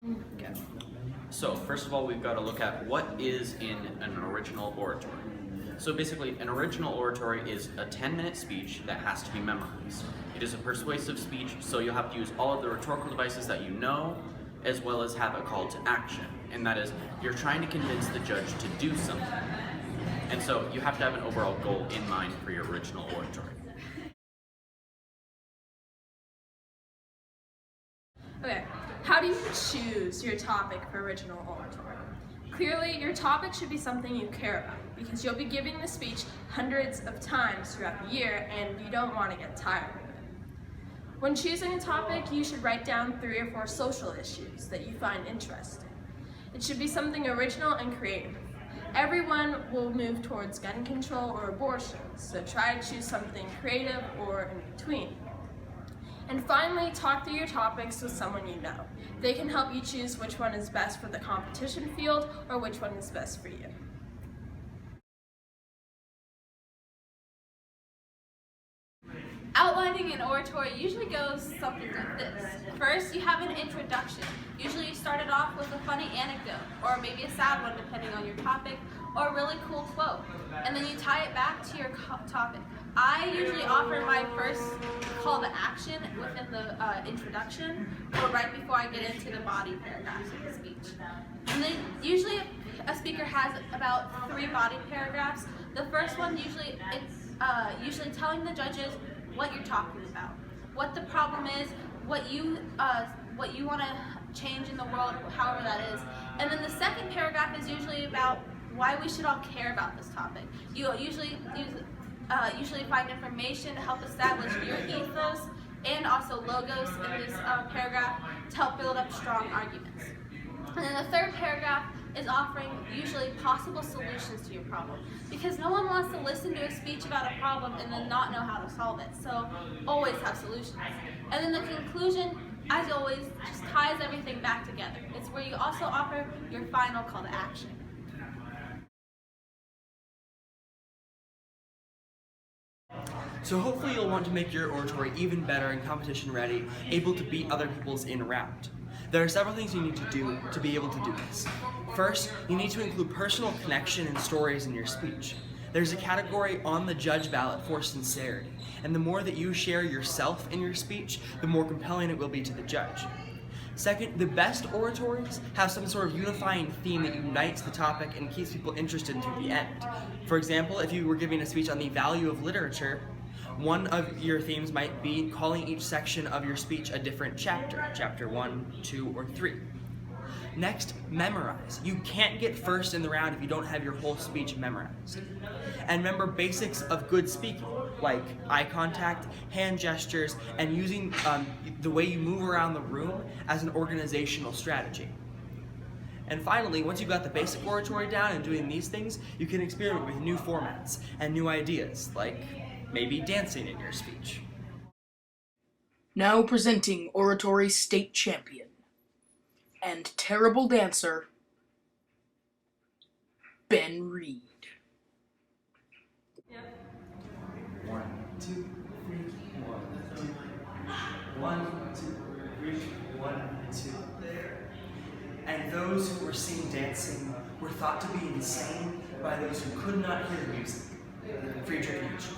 Okay. So first of all, we've got to look at what is in an original oratory. So basically, an original oratory is a 10-minute speech that has to be memorized. It is a persuasive speech, so you'll have to use all of the rhetorical devices that you know, as well as have a call to action. And that is, you're trying to convince the judge to do something. And so you have to have an overall goal in mind for your original oratory. Okay, how do you choose your topic for original oratory? Clearly, your topic should be something you care about, because you'll be giving the speech hundreds of times throughout the year and you don't want to get tired of it. When choosing a topic, you should write down 3 or 4 social issues that you find interesting. It should be something original and creative. Everyone will move towards gun control or abortion, so try to choose something creative or in between. And finally, talk through your topics with someone you know. They can help you choose which one is best for the competition field or which one is best for you. Outlining an oratory usually goes something like this. First, you have an introduction. Usually you start it off with a funny anecdote, or maybe a sad one depending on your topic, or a really cool quote. And then you tie it back to your topic. I usually offer my first call to action within the introduction, or right before I get into the body paragraphs of the speech. And then usually a speaker has about 3 body paragraphs. The first one usually telling the judges what you're talking about, what the problem is, what you want to change in the world, however that is. And then the second paragraph is usually about why we should all care about this topic. You usually find information to help establish your ethos and also logos in this paragraph to help build up strong arguments. And then the third paragraph is offering usually possible solutions to your problem, because no one wants to listen to a speech about a problem and then not know how to solve it, so always have solutions. And then the conclusion, as always, just ties everything back together. It's where you also offer your final call to action. So hopefully you'll want to make your oratory even better and competition ready, able to beat other people's in a round. There are several things you need to do to be able to do this. First, you need to include personal connection and stories in your speech. There's a category on the judge ballot for sincerity, and the more that you share yourself in your speech, the more compelling it will be to the judge. Second, the best oratories have some sort of unifying theme that unites the topic and keeps people interested until the end. For example, if you were giving a speech on the value of literature, one of your themes might be calling each section of your speech a different chapter, chapter 1, 2, or 3. Next, memorize. You can't get first in the round if you don't have your whole speech memorized. And remember basics of good speaking, like eye contact, hand gestures, and using the way you move around the room as an organizational strategy. And finally, once you've got the basic oratory down and doing these things, you can experiment with new formats and new ideas, like maybe dancing in your speech. Now presenting Oratory State Champion and terrible dancer, Ben Reed. 1, 2, 3, 1, 2, 3, 1, 2. And those who were seen dancing were thought to be insane by those who could not hear the music. Friedrich Nietzsche.